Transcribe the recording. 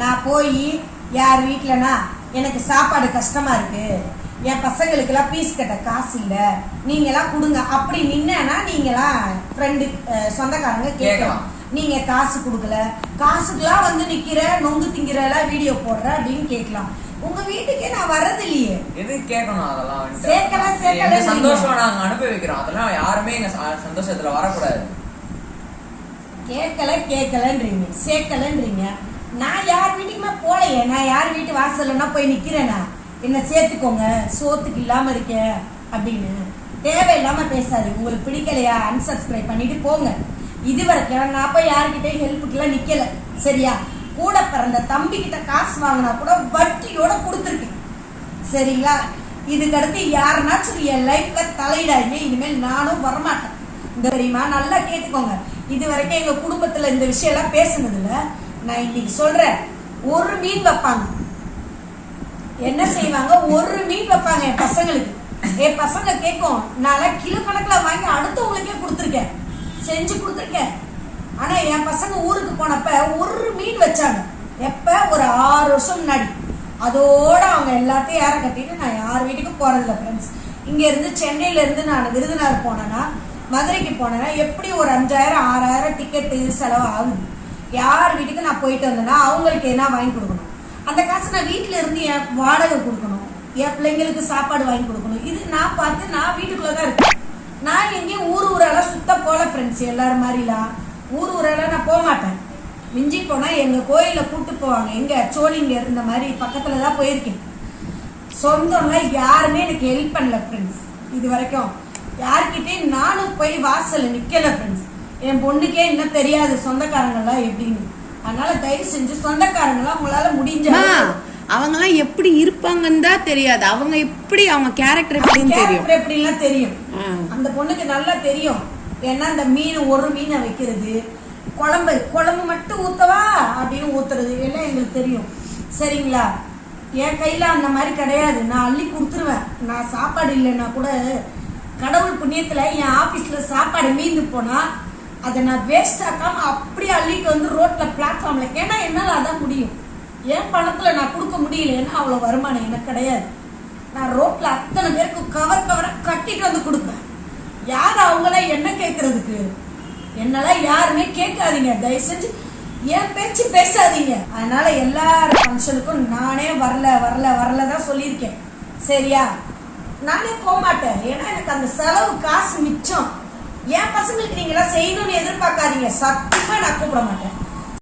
நான் போய் யார் வீட்டிலனா எனக்கு சாப்பாடு கஷ்டமா இருக்கு, என் பசங்களுக்கெல்லாம் பீஸ் கட்ட காசு இல்லை, நீங்களாம் கொடுங்க அப்படி நின்னா நீங்களாம் ஃப்ரெண்டு சொந்தக்காரங்க கேட்கலாம். நீங்க காசு கொடுக்கல, காசுக்கெல்லாம் வந்து நிக்கிற நொங்கு திங்கிறலாம் வீடியோ போடுற அப்படின்னு கேட்கலாம். உங்க வீட்டுக்கே நான் வர்றது இல்லையே, எது கேட்கணும்? அதெல்லாம் சேர்க்கல சந்தோஷம் நாங்க அனுப்பி வைக்கிறோம். அதெல்லாம் யாருமே எங்க சந்தோஷத்துல வரக்கூடாது. கேட்கலன்றீங்க, சேர்க்கலன்றீங்க. நான் யார் வீட்டுக்குமே போலையே, நான் யார் வீட்டு வாசல்னா போய் நிக்கிறேனா என்ன சேர்த்துக்கோங்க சோத்துக்கு இல்லாம இருக்க அப்படின்னு தேவையில்லாம பேசாது. உங்களுக்கு பிடிக்கலையா அன்சப்ஸ்கிரைப் பண்ணிட்டு போங்க. இது வரைக்கும் நான் போய் யாருக்கிட்டையும் ஹெல்ப்புக்கெல்லாம் நிக்கல. சரியா? கூட பிறந்த தம்பி கிட்ட காசு வாங்கினா கூட வட்டியோட கொடுத்துருக்கேன். சரிங்களா? இதுக்கு அடுத்து யாருனாச்சும் என் லைஃப்ல தலையிடாங்க. இனிமேல் நானும் வரமாட்டேன். இந்த தெரியுமா? நல்லா கேட்டுக்கோங்க. இது வரைக்கும் எங்க குடும்பத்துல இந்த விஷயம் எல்லாம் பேசுனதுல நான் இன்னைக்கு சொல்றேன். ஒரு மீன் வைப்பாங்க, என்ன செய்வாங்க, ஒரு மீன் வைப்பாங்க என் பசங்களுக்கு. என் பசங்க கேட்கும், நான் கிலோ கணக்கில் வாங்கி அடுத்தவங்களுக்கே கொடுத்துருக்கேன், செஞ்சு கொடுத்துருக்கேன். ஆனா என் பசங்க ஊருக்கு போனப்ப ஒரு மீன் வச்சாங்க. எப்ப? ஒரு 6 வருஷம் முன்னாடி. அதோட அவங்க எல்லாத்தையும் ஏற கட்டிட்டு நான் யார் வீட்டுக்கும் போறதில்ல ஃப்ரெண்ட்ஸ். இங்க இருந்து சென்னையில இருந்து நான் விருதுநகர் போனேன்னா, மதுரைக்கு போனேன்னா எப்படி ஒரு 5000 6000 டிக்கெட்டு செலவு ஆகுது. யார் வீட்டுக்கு நான் போயிட்டு வந்தேன்னா அவங்களுக்கு என்ன வாங்கி கொடுக்கணும், அந்த காசு நான் வீட்டுல இருந்து என் வாடகை கொடுக்கணும், என் பிள்ளைங்களுக்கு சாப்பாடு வாங்கி கொடுக்கணும். இது நான் பார்த்து நான் வீட்டுக்குள்ளதான் இருக்கேன். நான் எங்கேயும் ஊரெல்லாம் சுத்த போல ஃப்ரெண்ட்ஸ். எல்லாரும் மாதிரிலாம் ஊரெல்லாம் நான் போக மாட்டேன். மிஞ்சி போனா எங்க கோயில கூட்டு போவாங்க. எங்க சோழிங்க இருந்த மாதிரி பக்கத்துலதான் போயிருக்கேன். சொந்தம்னா யாருமே எனக்கு ஹெல்ப் பண்ணல ஃப்ரெண்ட்ஸ். இது வரைக்கும் யார்கிட்டயும் நானும் போய் வாசல்ல நிக்கல ஃப்ரெண்ட்ஸ். என் பொண்ணுக்கே இன்னும் தெரியாது சொந்தக்காரங்கெல்லாம் எப்படின்னு. அதனால தயவு செஞ்சு சொந்தக்காரங்கெல்லாம் உங்களால முடிஞ்ச அவங்கெல்லாம் எப்படி இருப்பாங்கன்னு தான் தெரியாது. அவங்க எப்படி, அவங்க கேரக்டர் எப்படிலாம் தெரியும். அந்த பொண்ணுக்கு நல்லா தெரியும். ஏன்னா அந்த மீன் ஒரு மீனை வைக்கிறது, குழம்பு மட்டும் ஊத்தவா அப்படின்னு ஊத்துறது எல்லாம் எங்களுக்கு தெரியும். சரிங்களா? என் கையில அந்த மாதிரி கிடையாது. நான் அள்ளி கொடுத்துருவேன். நான் சாப்பாடு இல்லைன்னா கூட கடவுள் புண்ணியத்துல என் ஆபீஸ்ல சாப்பாடு மீந்து போனா அதை நான் வேஸ்ட் ஆக்காம அப்படியே அள்ளிட்டு வந்து ரோட்ல பிளாட்ஃபார்ம்ல, ஏன்னா என்னால அதான் முடியும். என் பணத்துல நான் கொடுக்க முடியல, ஏன்னா அவ்வளவு வருமானம் எனக்கு கிடையாது. நான் ரோட்ல அத்தனை பேருக்கு கவரா கட்டிட்டு வந்து கொடுப்பேன். யார் அவங்களாம் என்ன கேட்கறதுக்கு? என்னால யாருமே கேட்காதீங்க. தயவு செஞ்சு என் பேச்சு பேசாதீங்க. அதனால எல்லார் ஃபங்க்ஷனுக்கும் நானே வரலதான் சொல்லியிருக்கேன். சரியா? நானே போக மாட்டேன். ஏன்னா எனக்கு அந்த செலவு காசு மிச்சம். என் பசங்களுக்கு நீங்க எல்லாம் செய்யணும்னு எதிர்பார்க்காதீங்க. சத்தியமா நான் கூப்பிட மாட்டேன்.